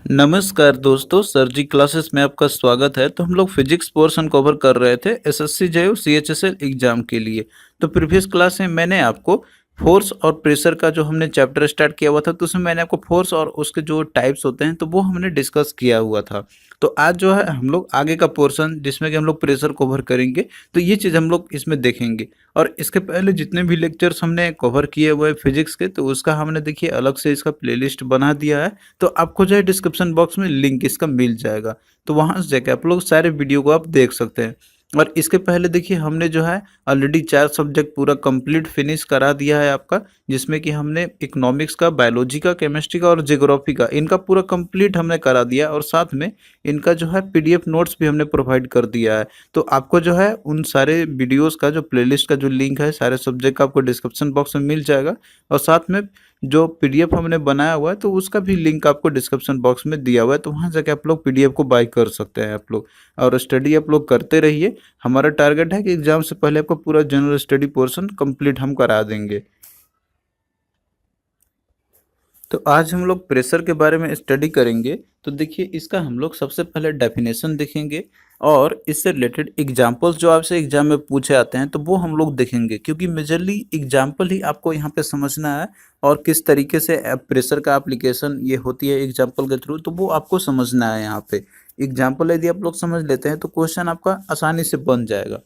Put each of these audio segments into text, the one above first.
नमस्कार दोस्तों, सर जी क्लासेस में आपका स्वागत है। तो हम लोग फिजिक्स पोर्शन कवर कर रहे थे एसएससी जेयू सीएचएसएल एग्जाम के लिए। तो प्रीवियस क्लास में मैंने आपको फोर्स और प्रेशर का जो हमने चैप्टर स्टार्ट किया हुआ था, तो उसमें मैंने आपको फोर्स और उसके जो टाइप्स होते हैं तो वो हमने डिस्कस किया हुआ था। तो आज जो है हम लोग आगे का पोर्शन जिसमें कि हम लोग प्रेशर कवर करेंगे, तो ये चीज़ हम लोग इसमें देखेंगे। और इसके पहले जितने भी लेक्चर्स हमने कवर किए हुए फिजिक्स के, तो उसका हमने देखिए अलग से इसका प्लेलिस्ट बना दिया है। तो आपको जो है डिस्क्रिप्शन बॉक्स में लिंक इसका मिल जाएगा, तो वहाँ से जाकर आप लोग सारे वीडियो को आप देख सकते हैं। और इसके पहले देखिए हमने जो है ऑलरेडी 4 सब्जेक्ट पूरा कंप्लीट फिनिश करा दिया है आपका, जिसमें कि हमने इकोनॉमिक्स का, बायोलॉजी का, केमिस्ट्री का और ज्योग्राफी का, इनका पूरा कंप्लीट हमने करा दिया। और साथ में इनका जो है पीडीएफ नोट्स भी हमने प्रोवाइड कर दिया है। तो आपको जो है उन सारे वीडियोस का जो प्लेलिस्ट का जो लिंक है सारे सब्जेक्ट का आपको डिस्क्रिप्शन बॉक्स में मिल जाएगा। और साथ में जो पीडीएफ हमने बनाया हुआ है तो उसका भी लिंक आपको डिस्क्रिप्शन बॉक्स में दिया हुआ है, तो वहाँ जाके आप लोग पीडीएफ को बाय कर सकते हैं आप लोग। और स्टडी आप लोग करते रहिए। हमारा टारगेट है कि एग्जाम से पहले आपको पूरा जनरल स्टडी पोर्शन कंप्लीट हम करा देंगे। तो आज हम लोग प्रेशर के बारे में स्टडी करेंगे। तो देखिए इसका हम लोग सबसे पहले डेफिनेशन देखेंगे, और इससे रिलेटेड एग्जांपल्स जो आपसे एग्जाम में पूछे आते हैं तो वो हम लोग देखेंगे, क्योंकि मेजरली एग्जांपल ही आपको यहाँ पे समझना है। और किस तरीके से प्रेशर का एप्लीकेशन ये होती है एग्जाम्पल के थ्रू, तो वो आपको समझना है। यहाँ पे एग्जाम्पल यदि आप लोग समझ लेते हैं तो क्वेश्चन आपका आसानी से बन जाएगा।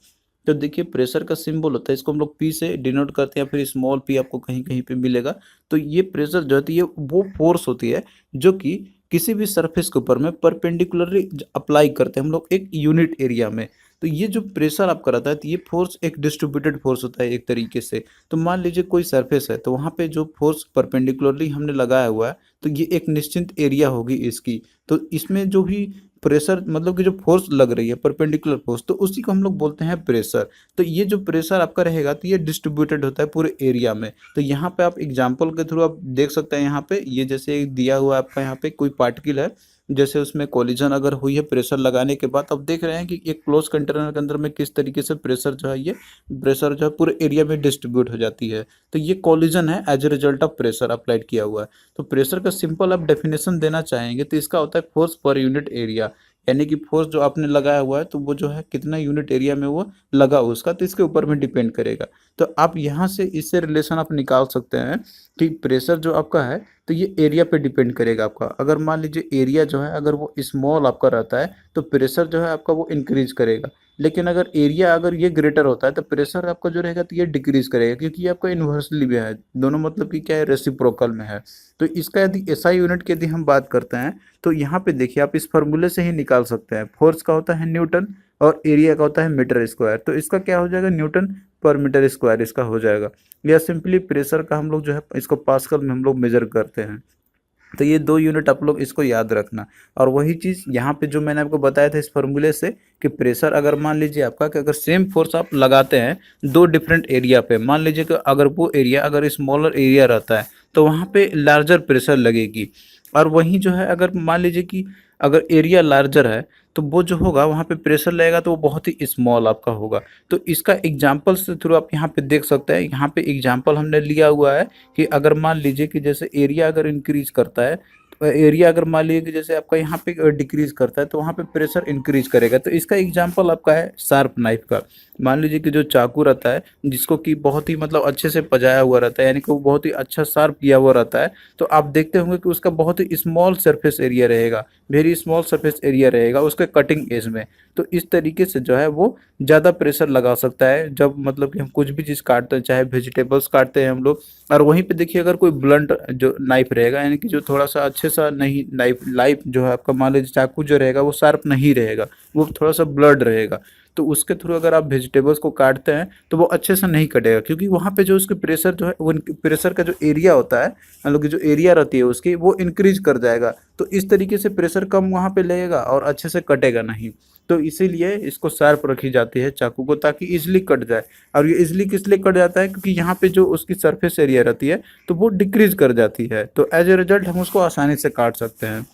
तो देखिए प्रेशर का सिंबल होता है, इसको हम लोग पी से डिनोट करते हैं, फिर स्मॉल पी आपको कहीं कहीं पे मिलेगा। तो ये प्रेशर जो होती है वो फोर्स होती है जो कि किसी भी सरफेस के ऊपर में परपेंडिकुलरली अप्लाई करते हैं हम लोग एक यूनिट एरिया में। तो ये जो प्रेशर आपका रहता है, तो ये फोर्स एक डिस्ट्रीब्यूटेड फोर्स होता है एक तरीके से। तो मान लीजिए कोई सरफेस है, तो वहाँ पे जो फोर्स परपेंडिकुलरली हमने लगाया हुआ है, तो ये एक निश्चित एरिया होगी इसकी। तो इसमें जो भी प्रेशर मतलब कि जो फोर्स लग रही है परपेंडिकुलर फोर्स, तो उसी को हम लोग बोलते हैं प्रेशर। तो ये जो प्रेशर आपका रहेगा तो ये डिस्ट्रीब्यूटेड होता है पूरे एरिया में। तो यहाँ पे आप एग्जांपल के थ्रू आप देख सकते हैं। यहाँ पे ये जैसे दिया हुआ है आपका, यहाँ पे कोई पार्टिकल है, जैसे उसमें कोलिजन अगर हुई है प्रेशर लगाने के बाद, अब देख रहे हैं कि एक क्लोज कंटेनर के अंदर में किस तरीके से प्रेशर जो है ये प्रेशर जो है पूरे एरिया में डिस्ट्रीब्यूट हो जाती है। तो ये कोलिजन है as a result of pressure applied किया हुआ है। तो प्रेशर का सिंपल आप डेफिनेशन देना चाहेंगे तो इसका होता है फोर्स पर यूनिट एरिया, यानी कि फोर्स जो आपने लगाया हुआ है तो वो जो है कितना यूनिट एरिया में वो लगा उसका, तो इसके ऊपर में डिपेंड करेगा। तो आप यहाँ से इससे रिलेशन आप निकाल सकते हैं कि प्रेशर जो आपका है तो ये एरिया पे डिपेंड करेगा आपका। अगर मान लीजिए एरिया जो है अगर वो स्मॉल आपका रहता है तो प्रेशर जो है आपका वो इंक्रीज करेगा। लेकिन अगर एरिया अगर ये ग्रेटर होता है तो प्रेशर आपका जो रहेगा तो ये डिक्रीज करेगा, क्योंकि ये आपका इन्वर्सली भी है, दोनों मतलब कि क्या है, रेसिप्रोकल में है। तो इसका यदि एसआई यूनिट की यदि हम बात करते हैं तो यहाँ पे देखिए आप इस फॉर्मूले से ही निकाल सकते हैं। फोर्स का होता है न्यूटन और एरिया का होता है मीटर स्क्वायर। तो इसका क्या हो जाएगा, न्यूटन पर मीटर स्क्वायर इसका हो जाएगा। या सिंपली प्रेशर का हम लोग जो है इसको पास्कल में हम लोग मेजर करते हैं। तो ये 2 यूनिट आप लोग इसको याद रखना। और वही चीज़ यहाँ पे जो मैंने आपको बताया था इस फॉर्मूले से, कि प्रेशर अगर मान लीजिए आपका कि अगर सेम फोर्स आप लगाते हैं 2 डिफरेंट एरिया पे, मान लीजिए कि अगर वो एरिया अगर स्मॉलर एरिया रहता है तो वहाँ पे लार्जर प्रेशर लगेगी। और वहीं जो है अगर मान लीजिए कि अगर एरिया लार्जर है तो वो जो होगा वहाँ पे प्रेशर लगेगा तो वो बहुत ही स्मॉल आपका होगा। तो इसका एग्जाम्पल से थ्रू आप यहाँ पे देख सकते हैं। यहाँ पे एग्जाम्पल हमने लिया हुआ है कि अगर मान लीजिए कि जैसे एरिया अगर इंक्रीज करता है, एरिया अगर मान लीजिए कि जैसे आपका यहाँ पे डिक्रीज करता है तो वहाँ पे प्रेशर इंक्रीज करेगा। तो इसका एग्जांपल आपका है शार्प नाइफ का। मान लीजिए कि जो चाकू रहता है जिसको कि बहुत ही मतलब अच्छे से पजाया हुआ रहता है, यानी कि वो बहुत ही अच्छा शार्प किया हुआ रहता है, तो आप देखते होंगे कि उसका बहुत ही स्मॉल सरफेस एरिया रहेगा, वेरी स्मॉल सरफेस एरिया रहेगा उसके कटिंग एज में। तो इस तरीके से जो है वो ज़्यादा प्रेशर लगा सकता है जब मतलब कि हम कुछ भी चीज़ काटते हैं, चाहे वेजिटेबल्स काटते हैं हम लोग। और वहीं पे देखिए अगर कोई ब्लंट जो नाइफ रहेगा, यानी कि जो थोड़ा सा अच्छे सा नहीं नाइफ लाइफ जो है आपका, मान लीजिए चाकू जो रहेगा वो शार्प नहीं रहेगा, वो थोड़ा सा ब्लड रहेगा, तो उसके थ्रू अगर आप वेजिटेबल्स को काटते हैं तो वो अच्छे से नहीं कटेगा, क्योंकि वहाँ पे जो उसके प्रेशर जो है वो प्रेशर का जो एरिया होता है, मतलब कि जो एरिया रहती है उसकी, वो इंक्रीज कर जाएगा। तो इस तरीके से प्रेशर कम वहाँ पे लगेगा और अच्छे से कटेगा नहीं। तो इसीलिए इसको शार्प रखी जाती है चाकू को, ताकि इजिली कट जाए। और ये इजिली किस लिए कट जाता है, क्योंकि यहाँ पे जो उसकी सरफेस एरिया रहती है तो वो डिक्रीज कर जाती है, तो एज ए रिजल्ट हम उसको आसानी से काट सकते हैं।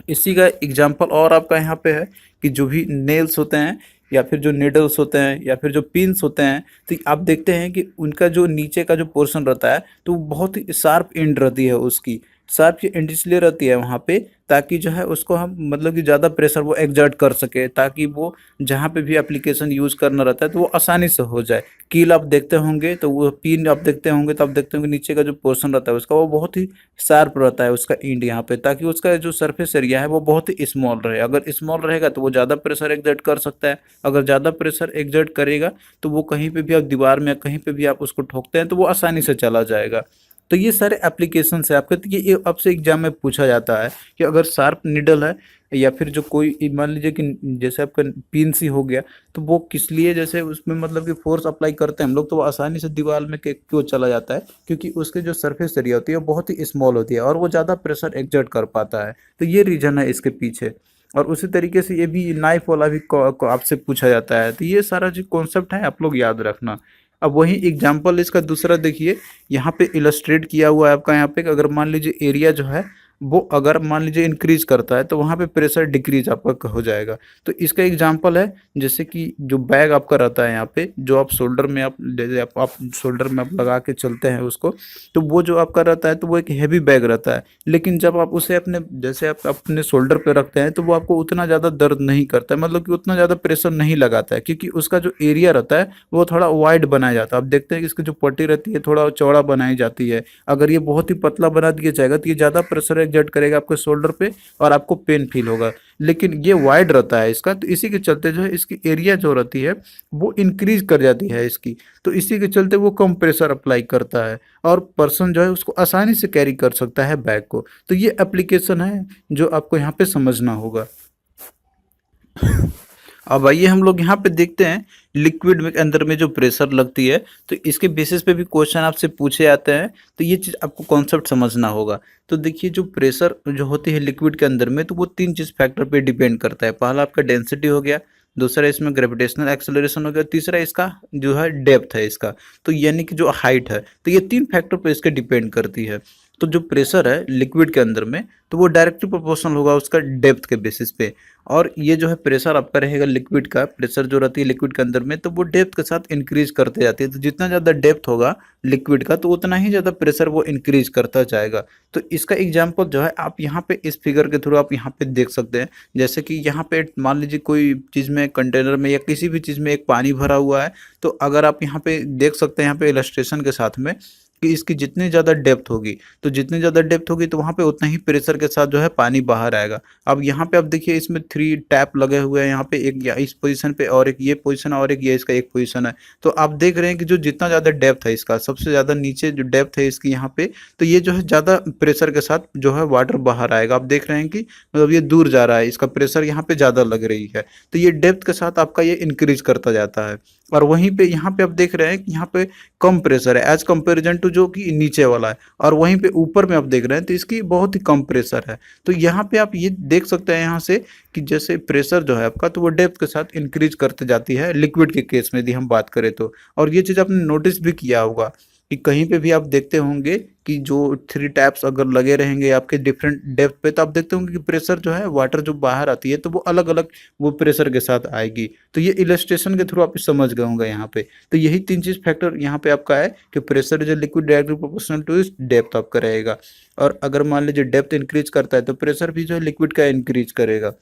इसी का एग्जाम्पल और आपका यहाँ पे है कि जो भी नेल्स होते हैं या फिर जो नीडल्स होते हैं या फिर जो पिन्स होते हैं, तो आप देखते हैं कि उनका जो नीचे का जो पोर्शन रहता है तो वो बहुत ही शार्प एंड रहती है उसकी, शार्प की एंड इसलिए रहती है वहाँ पे ताकि जो है उसको हम मतलब कि ज़्यादा प्रेशर वो एक्सर्ट कर सके, ताकि वो जहाँ पे भी एप्लीकेशन यूज़ करना रहता है तो वो आसानी से हो जाए। कील आप देखते होंगे तो वो पिन आप देखते होंगे तो आप देखते होंगे नीचे का जो पोर्शन रहता है उसका वो बहुत ही शार्प रहता है उसका एंड यहाँ पे, ताकि उसका जो सरफेस एरिया है वो बहुत ही स्मॉल रहे। अगर स्मॉल रहेगा तो वो ज़्यादा प्रेशर एक्सर्ट कर सकता है, अगर ज़्यादा प्रेशर एक्सर्ट करेगा तो वो कहीं पे भी आप दीवार में कहीं पे भी आप उसको ठोकते हैं तो वो आसानी से चला जाएगा। तो ये सारे एप्लीकेशन है आपके, तो ये आपसे एग्जाम में पूछा जाता है कि अगर शार्प निडल है या फिर जो कोई मान लीजिए कि जैसे आपका पिन सी हो गया तो वो किस लिए, जैसे उसमें मतलब कि फोर्स अप्लाई करते हैं हम लोग तो वो आसानी से दीवार में क्यों चला जाता है, क्योंकि उसके जो सरफेस एरिया होती है वो बहुत ही स्मॉल होती है और वो ज़्यादा प्रेशर एक्सर्ट कर पाता है। तो ये रीजन है इसके पीछे। और उसी तरीके से ये भी नाइफ वाला भी को आपसे पूछा जाता है। तो ये सारा जो कॉन्सेप्ट है आप लोग याद रखना। अब वही एग्जाम्पल इसका दूसरा देखिए, यहाँ पे इलस्ट्रेट किया हुआ है आपका। यहाँ पे अगर मान लीजिए एरिया जो है वो अगर मान लीजिए इंक्रीज करता है तो वहाँ पे प्रेशर डिक्रीज आपका हो जाएगा। तो इसका एग्जांपल है जैसे कि जो बैग आपका रहता है यहाँ पे, जो आप शोल्डर में आप जैसे आप शोल्डर में आप लगा के चलते हैं उसको, तो वो जो आपका रहता है तो वो एक हैवी बैग रहता है। लेकिन जब आप उसे अपने जैसे आप अपने शोल्डर पे रखते हैं तो वो आपको उतना ज़्यादा दर्द नहीं करता है, मतलब कि उतना ज़्यादा प्रेशर नहीं लगाता है, क्योंकि उसका जो एरिया रहता है वो थोड़ा वाइड बनाया जाता है। आप देखते हैं कि इसकी जो पट्टी रहती है थोड़ा चौड़ा बनाई जाती है। अगर ये बहुत ही पतला बना दिया जाएगा तो ये ज़्यादा प्रेशर एक्सर्ट करेगा आपके शोल्डर पे और आपको पेन फील होगा। लेकिन ये वाइड रहता है इसका, तो इसी के चलते जो है इसकी एरिया जो रहती है वो इंक्रीज कर जाती है इसकी। तो इसी के चलते वो कम प्रेशर अप्लाई करता है और पर्सन जो है उसको आसानी से कैरी कर सकता है बैग को। तो ये एप्लीकेशन है जो आपको यहाँ पे समझना होगा। अब आइए हम लोग यहाँ पे देखते हैं लिक्विड में के अंदर में जो प्रेशर लगती है, तो इसके बेसिस पे भी क्वेश्चन आपसे पूछे जाते हैं। तो ये चीज़ आपको कॉन्सेप्ट समझना होगा। तो देखिए जो प्रेशर जो होती है लिक्विड के अंदर में तो वो तीन चीज़ फैक्टर पे डिपेंड करता है। पहला आपका डेंसिटी हो गया, दूसरा इसमें ग्रेविटेशनल एक्सेलरेशन हो गया, तीसरा इसका जो है डेप्थ है इसका, तो यानी कि जो हाइट है। तो ये तीन फैक्टर पे इसके डिपेंड करती है। तो जो प्रेशर है लिक्विड के अंदर में तो वो डायरेक्टली प्रोपोर्शनल होगा उसका डेप्थ के बेसिस पे। और ये जो है प्रेशर आपका रहेगा लिक्विड का, प्रेशर जो रहती है लिक्विड के अंदर में तो वो डेप्थ के साथ इंक्रीज करते जाती है। तो जितना ज़्यादा डेप्थ होगा लिक्विड का तो उतना ही ज़्यादा प्रेशर वो इंक्रीज करता जाएगा। तो इसका एग्जांपल जो है आप यहाँ पे इस फिगर के थ्रू आप यहाँ पे देख सकते हैं। जैसे कि यहाँ पे मान लीजिए कोई चीज़ में कंटेनर में या किसी भी चीज़ में एक पानी भरा हुआ है, तो अगर आप यहाँ पे देख सकते हैं यहाँ पे इलस्ट्रेशन के साथ में कि इसकी जितनी ज़्यादा डेप्थ होगी तो जितनी ज़्यादा डेप्थ होगी तो वहाँ पे उतना ही प्रेशर के साथ जो है पानी बाहर आएगा। अब यहाँ पे आप देखिए इसमें 3 टैप लगे हुए हैं, यहाँ पे एक या इस पोजीशन पे और एक ये पोजीशन है और एक ये इसका एक पोजीशन है। तो आप देख रहे हैं कि जो जितना ज़्यादा डेप्थ है इसका, सबसे ज़्यादा नीचे जो डेप्थ है इसकी यहाँ पे, तो ये जो है ज़्यादा प्रेशर के साथ जो है वाटर बाहर आएगा। आप देख रहे हैं कि मतलब ये दूर जा रहा है, इसका प्रेशर यहाँ पे ज़्यादा लग रही है। तो ये डेप्थ के साथ आपका ये इंक्रीज करता जाता है। और वहीं पे यहाँ पे आप देख रहे हैं कि यहाँ पे कम प्रेशर है एज कंपेरिजन टू जो कि नीचे वाला है, और वहीं पे ऊपर में आप देख रहे हैं तो इसकी बहुत ही कम प्रेशर है। तो यहाँ पे आप ये देख सकते हैं यहाँ से कि जैसे प्रेशर जो है आपका तो वो डेप्थ के साथ इंक्रीज करते जाती है लिक्विड के केस में यदि हम बात करें तो। और ये चीज़ आपने नोटिस भी किया होगा कि कहीं पे भी आप देखते होंगे कि जो 3 टैप्स अगर लगे रहेंगे आपके डिफरेंट डेप्थ पे तो आप देखते होंगे कि प्रेशर जो है वाटर जो बाहर आती है तो वो अलग अलग वो प्रेशर के साथ आएगी। तो ये इलस्ट्रेशन के थ्रू आप समझ गए होंगे यहाँ पे। तो यही तीन चीज़ फैक्टर यहाँ पे आपका है कि प्रेशर जो लिक्विड डायरेक्टली प्रोपोर्शनल टू इस डेप्थ आपका रहेगा। और अगर मान लीजिए डेप्थ इंक्रीज करता है तो प्रेशर भी जो है लिक्विड का इंक्रीज करेगा।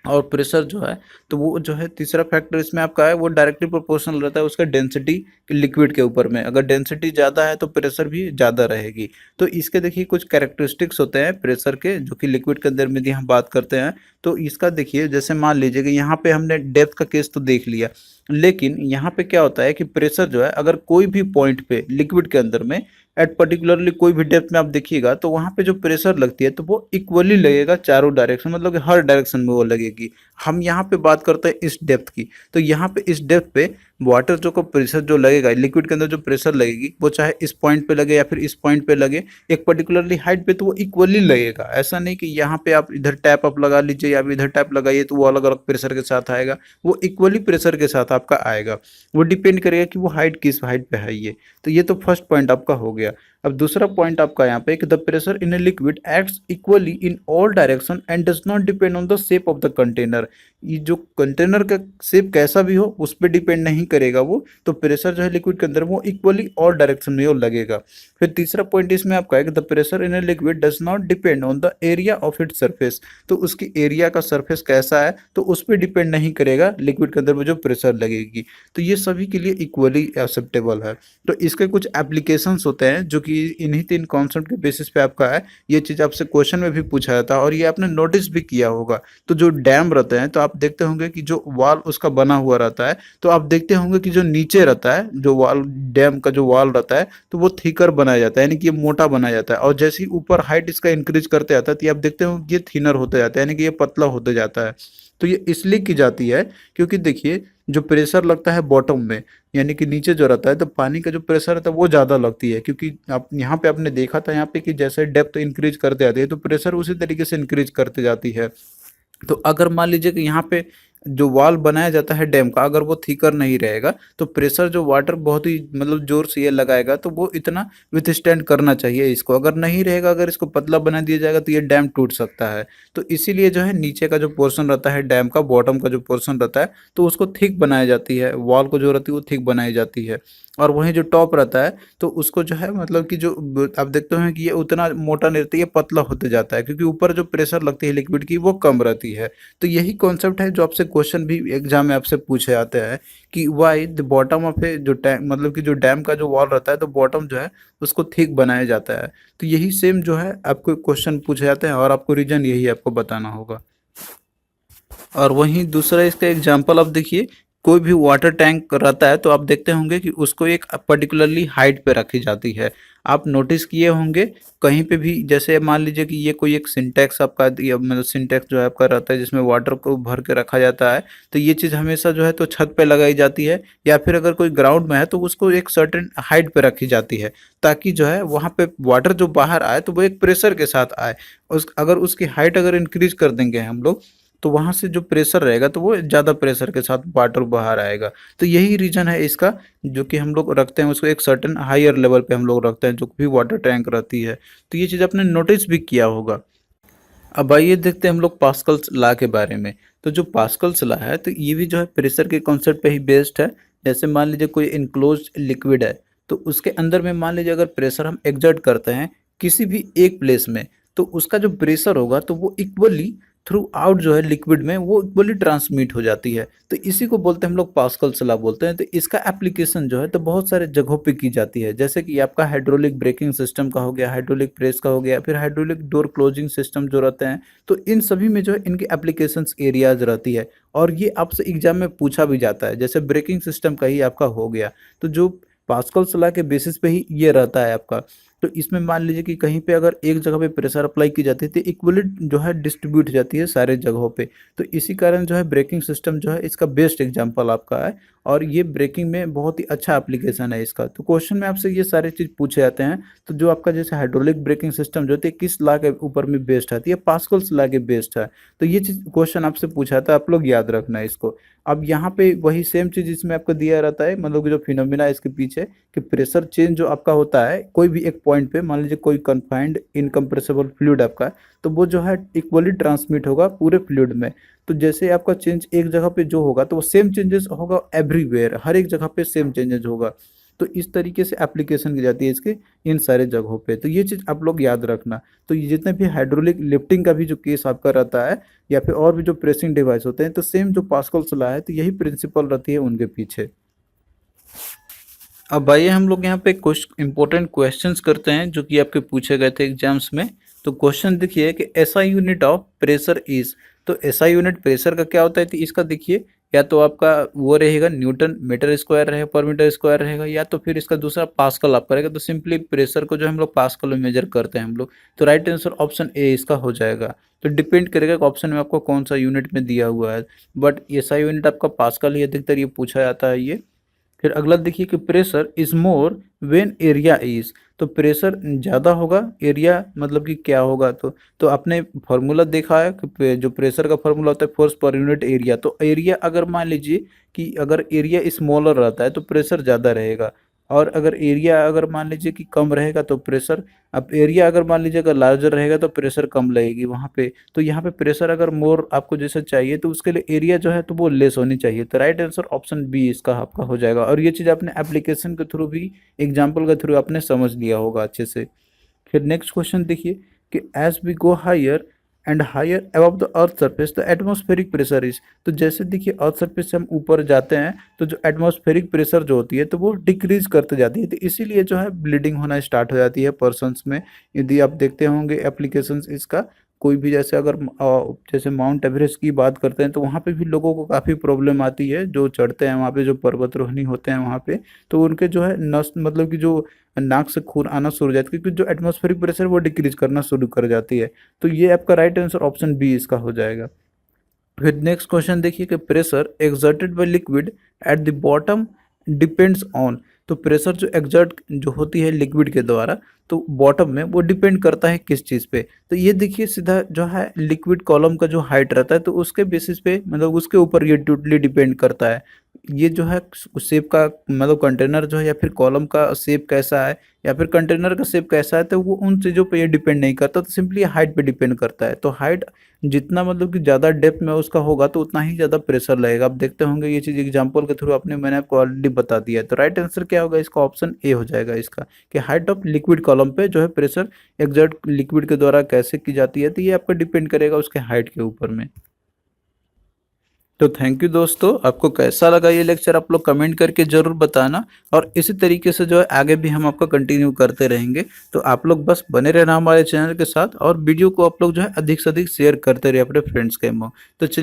और प्रेशर जो है तो वो जो है तीसरा फैक्टर इसमें आपका है वो डायरेक्टली प्रोपोर्शनल रहता है उसका डेंसिटी लिक्विड के ऊपर में। अगर डेंसिटी ज़्यादा है तो प्रेशर भी ज़्यादा रहेगी। तो इसके देखिए कुछ कैरेक्टरिस्टिक्स होते हैं प्रेशर के जो कि लिक्विड के अंदर में यदि हम बात करते हैं तो इसका देखिए जैसे मान लीजिए कि यहाँ पे हमने डेप्थ का केस तो देख लिया, लेकिन यहाँ पे क्या होता है कि प्रेशर जो है अगर कोई भी पॉइंट पे लिक्विड के अंदर में एट पर्टिकुलरली कोई भी डेप्थ में आप देखिएगा तो वहाँ पे जो प्रेशर लगती है तो वो इक्वली लगेगा चारों डायरेक्शन, मतलब कि हर डायरेक्शन में वो लगेगी। हम यहाँ पे बात करते हैं इस डेप्थ की, तो यहाँ पे इस डेप्थ पे वाटर जो का प्रेशर जो लगेगा लिक्विड के अंदर जो प्रेशर लगेगी वो चाहे इस पॉइंट पे लगे या फिर इस पॉइंट पे लगे एक पर्टिकुलरली हाइट पे तो वो इक्वली लगेगा। ऐसा नहीं कि यहाँ पे आप इधर टैप आप लगा लीजिए या इधर टैप लगाइए तो वो अलग अलग प्रेशर के साथ आएगा, वो इक्वली प्रेशर के साथ आपका आएगा। वो डिपेंड करेगा कि वो हाइट किस हाइट पे है ये। तो ये तो फर्स्ट पॉइंट आपका हो गया। अब दूसरा पॉइंट आपका यहाँ पे कि the pressure in a liquid acts equally in all direction and does not depend on the shape of the container. ये जो कंटेनर का शेप कैसा भी हो उस पर डिपेंड नहीं करेगा वो, तो प्रेशर जो है लिक्विड के अंदर वो इक्वली ऑल डायरेक्शन में वो लगेगा। फिर तीसरा पॉइंट इसमें आपका है कि the pressure in a liquid does not depend on the area of its surface, तो उसकी एरिया का सरफेस कैसा है तो उस पर डिपेंड नहीं करेगा लिक्विड के अंदर में जो प्रेशर लगेगी। तो ये सभी के लिए इक्वली एक्सेप्टेबल है। तो इसके कुछ एप्लीकेशंस होते हैं जो कि इन्हीं तीन कॉन्सेप्ट के बेसिस पे आपका है, ये चीज़ आपसे क्वेश्चन में भी पूछा जाता है और ये आपने नोटिस भी किया होगा। तो जो डैम रहते हैं तो आप देखते होंगे कि जो वॉल उसका बना हुआ रहता है, तो आप देखते होंगे कि जो नीचे रहता है जो वॉल, डैम का जो वॉल रहता है तो वो थिकर बनाया जाता है, यानी कि ये मोटा बनाया जाता है, और जैसे ही ऊपर हाइट इसका इंक्रीज करते जाता है तो ये आप देखते हो ये थिनर होते जाता है, यानी कि ये पतला होते जाता है। तो ये इसलिए की जाती है क्योंकि देखिए जो प्रेशर लगता है बॉटम में, यानी कि नीचे जो रहता है, तो पानी का जो प्रेशर रहता है वो ज़्यादा लगती है, क्योंकि आप यहाँ पे आपने देखा था यहाँ पे कि जैसे डेप्थ इंक्रीज करते जाती है तो प्रेशर उसी तरीके से इंक्रीज करते जाती है। तो अगर मान लीजिए कि यहाँ पे जो वॉल बनाया जाता है डैम का, अगर वो थिकर नहीं रहेगा तो प्रेशर जो वाटर बहुत ही मतलब जोर से ये लगाएगा तो वो इतना विथस्टैंड करना चाहिए इसको, अगर नहीं रहेगा, अगर इसको पतला बना दिया जाएगा तो ये डैम टूट सकता है। तो इसीलिए जो है नीचे का जो पोर्शन रहता है डैम का, बॉटम का जो पोर्शन रहता है तो उसको थिक बनाई जाती है, वॉल को जो रहती है वो थिक बनाई जाती है। और वहीं जो टॉप रहता है तो उसको जो है मतलब कि जो आप देखते हैं कि ये उतना मोटा नहीं रहता, ये पतला होते जाता है क्योंकि ऊपर जो प्रेशर लगती है लिक्विड की वो कम रहती है। तो यही कॉन्सेप्ट है जो आपसे क्वेश्चन भी एग्जाम में आपसे पूछे जाते हैं कि वाई द बॉटम ऑफ ए जो टैंक, मतलब कि जो डैम का जो वॉल रहता है तो बॉटम जो है उसको थिक बनाया जाता है। तो यही सेम जो है आपको क्वेश्चन पूछे जाते हैं और आपको रीजन यही आपको बताना होगा। और वहीं दूसरा इसका एग्जाम्पल आप देखिए, कोई भी वाटर टैंक रहता है तो आप देखते होंगे कि उसको एक पर्टिकुलरली हाइट पे रखी जाती है। आप नोटिस किए होंगे कहीं पे भी, जैसे मान लीजिए कि ये कोई एक सिंटेक्स आपका, मतलब सिंटेक्स जो है आपका रहता है जिसमें वाटर को भर के रखा जाता है, तो ये चीज़ हमेशा जो है तो छत पे लगाई जाती है, या फिर अगर कोई ग्राउंड में है तो उसको एक सर्टेन हाइट पे रखी जाती है ताकि जो है वहाँ पे वाटर जो बाहर आए तो वो एक प्रेशर के साथ आए। अगर उसकी हाइट अगर इंक्रीज कर देंगे हम लोग तो वहाँ से जो प्रेशर रहेगा तो वो ज़्यादा प्रेशर के साथ वाटर बाहर आएगा। तो यही रीज़न है इसका, जो कि हम लोग रखते हैं उसको एक सर्टेन हायर लेवल पे हम लोग रखते हैं जो भी वाटर टैंक रहती है। तो ये चीज़ आपने नोटिस भी किया होगा। अब आइए देखते हैं हम लोग पास्कल्स लॉ के बारे में। तो जो पास्कल्स लॉ है तो ये भी जो है प्रेशर के कॉन्सेप्ट पे ही बेस्ड है। जैसे मान लीजिए कोई इनक्लोज्ड लिक्विड है तो उसके अंदर में मान लीजिए अगर प्रेशर हम एक्सर्ट करते हैं किसी भी एक प्लेस में, तो उसका जो प्रेशर होगा तो वो इक्वली थ्रू आउट जो है लिक्विड में वो इक्वली ट्रांसमिट हो जाती है। तो इसी को बोलते हैं हम लोग पास्कल्स लॉ बोलते हैं। तो इसका एप्लीकेशन जो है तो बहुत सारे जगहों पे की जाती है, जैसे कि आपका हाइड्रोलिक ब्रेकिंग सिस्टम का हो गया, हाइड्रोलिक प्रेस का हो गया, फिर हाइड्रोलिक डोर क्लोजिंग सिस्टम जो रहते हैं, तो इन सभी में जो है इनकी एप्लीकेशंस एरियाज रहती है और ये आपसे एग्जाम में पूछा भी जाता है। जैसे ब्रेकिंग सिस्टम का ही आपका हो गया, तो जो पास्कल्स लॉ के बेसिस पे ही ये रहता है आपका। तो इसमें मान लीजिए कि कहीं पे अगर एक जगह पे प्रेशर अप्लाई की जाती है तो इक्वली जो है डिस्ट्रीब्यूट हो जाती है सारे जगहों पे। तो इसी कारण जो है ब्रेकिंग सिस्टम जो है इसका बेस्ट एग्जांपल आपका है और ये ब्रेकिंग में बहुत ही अच्छा एप्लीकेशन है इसका। तो क्वेश्चन में आपसे ये सारे चीज़ पूछे जाते हैं। तो जो आपका जैसे हाइड्रोलिक ब्रेकिंग सिस्टम जो होती है किस लॉ के ऊपर में बेस्ड है, तो ये पास्कल्स लॉ के बेस्ड है। तो ये चीज़ क्वेश्चन आपसे पूछा था, आप लोग याद रखना है इसको। अब यहाँ पे वही सेम चीज़ इसमें आपको दिया रहता है, मतलब कि जो फिनोमिना है इसके पीछे कि प्रेशर चेंज जो आपका होता है कोई भी एक पॉइंट पे, मान लीजिए कोई कन्फाइंड इनकम्प्रेसिबल फ्लूइड आपका है, तो वो जो है इक्वली ट्रांसमिट होगा पूरे फ्लूइड में। तो जैसे आपका चेंज एक जगह पे जो होगा तो वो सेम चेंजेस होगा एवरीवेयर, हर एक जगह पे सेम चेंजेस होगा। तो इस तरीके से एप्लीकेशन की जाती है इसके इन सारे जगहों पे। तो ये चीज़ आप लोग याद रखना। तो ये जितने भी हाइड्रोलिक लिफ्टिंग का भी जो केस आपका रहता है या फिर और भी जो प्रेसिंग डिवाइस होते हैं, तो सेम जो पास्कल्स लॉ है तो यही प्रिंसिपल रहती है उनके पीछे। अब आइए हम लोग यहाँ पे कुछ इंपॉर्टेंट क्वेश्चंस करते हैं जो कि आपके पूछे गए थे एग्जाम्स में। तो क्वेश्चन देखिए कि ऐसा यूनिट ऑफ प्रेशर इज, तो ऐसा यूनिट प्रेशर का क्या होता है, तो इसका देखिए या तो आपका वो रहेगा न्यूटन मीटर स्क्वायर रहेगा पर मीटर स्क्वायर रहेगा, या तो फिर इसका दूसरा पास्कल आपका रहेगा। तो सिंपली प्रेशर को जो हम लोग पास्कल में मेजर करते हैं हम लोग, तो राइट आंसर ऑप्शन ए इसका हो जाएगा। तो डिपेंड करेगा कि ऑप्शन में आपको कौन सा यूनिट में दिया हुआ है, बट ऐसा यूनिट आपका पास्कल ही अधिकतर ये पूछा जाता है ये। फिर अगला देखिए कि pressure is more when area is, तो प्रेशर ज़्यादा होगा एरिया मतलब कि क्या होगा, तो आपने फार्मूला देखा है कि जो प्रेशर का फार्मूला होता है फोर्स पर यूनिट एरिया। तो एरिया अगर मान लीजिए कि अगर एरिया स्मॉलर रहता है तो प्रेशर ज़्यादा रहेगा, और अगर एरिया अगर मान लीजिए कि कम रहेगा तो प्रेशर, अब एरिया अगर मान लीजिए अगर लार्जर रहेगा तो प्रेशर कम लगेगी वहाँ पे। तो यहाँ पे प्रेशर अगर मोर आपको जैसे चाहिए तो उसके लिए एरिया जो है तो वो लेस होनी चाहिए। तो राइट आंसर ऑप्शन बी इसका आपका हो जाएगा। और ये चीज़ आपने एप्लीकेशन के थ्रू भी, एग्जाम्पल के थ्रू आपने समझ लिया होगा अच्छे से। फिर नेक्स्ट क्वेश्चन देखिए कि as we go higher and higher above the earth surface the atmospheric pressure is. तो जैसे देखिए अर्थ सरफेस से हम ऊपर जाते हैं तो जो एटमॉस्फेरिक प्रेशर जो होती है तो वो डिक्रीज करते जाती है। तो इसीलिए जो है ब्लीडिंग होना स्टार्ट हो जाती है पर्सन्स में। यदि आप देखते होंगे एप्लीकेशंस इसका, कोई भी जैसे अगर जैसे माउंट एवरेस्ट की बात करते हैं तो वहाँ पे भी लोगों को काफ़ी प्रॉब्लम आती है, जो चढ़ते हैं वहाँ पे, जो पर्वतारोहणी होते हैं वहाँ पे। तो उनके जो है नस मतलब कि जो नाक से खून आना शुरू हो जाता है, क्योंकि जो एटमॉस्फेरिक प्रेशर वो डिक्रीज करना शुरू कर जाती है। तो ये आपका राइट आंसर ऑप्शन बी इसका हो जाएगा। फिर नेक्स्ट क्वेश्चन देखिए कि pressure exerted by liquid at the bottom depends on. तो प्रेशर जो एक्सर्ट जो होती है लिक्विड के द्वारा तो बॉटम में, वो डिपेंड करता है किस चीज़ पे। तो ये देखिए सीधा जो है लिक्विड कॉलम का जो हाइट रहता है तो उसके बेसिस पे, मतलब उसके ऊपर ये टोटली डिपेंड करता है। ये जो है शेप का, मतलब कंटेनर जो है या फिर कॉलम का शेप कैसा है या फिर कंटेनर का शेप कैसा है, तो वो उन चीज़ों पे ये डिपेंड नहीं करता, तो सिंपली हाइट पे डिपेंड करता है। तो हाइट जितना मतलब कि ज़्यादा डेप्थ में उसका होगा तो उतना ही ज़्यादा प्रेशर लगेगा। आप देखते होंगे ये चीज़ एग्जांपल के थ्रू आपने, मैंने आपको ऑलरेडी बता दिया है। तो राइट आंसर क्या होगा इसका, ऑप्शन ए हो जाएगा इसका, कि हाइट ऑफ लिक्विड कॉलम पे जो है प्रेशर एक्सर्ट लिक्विड के द्वारा कैसे की जाती है, तो ये आपका डिपेंड करेगा उसके हाइट के ऊपर में। तो थैंक यू दोस्तों, आपको कैसा लगा ये लेक्चर आप लोग कमेंट करके ज़रूर बताना। और इसी तरीके से जो है आगे भी हम आपका कंटिन्यू करते रहेंगे। तो आप लोग बस बने रहना हमारे चैनल के साथ, और वीडियो को आप लोग जो है अधिक से अधिक शेयर करते रहे अपने फ्रेंड्स के में। तो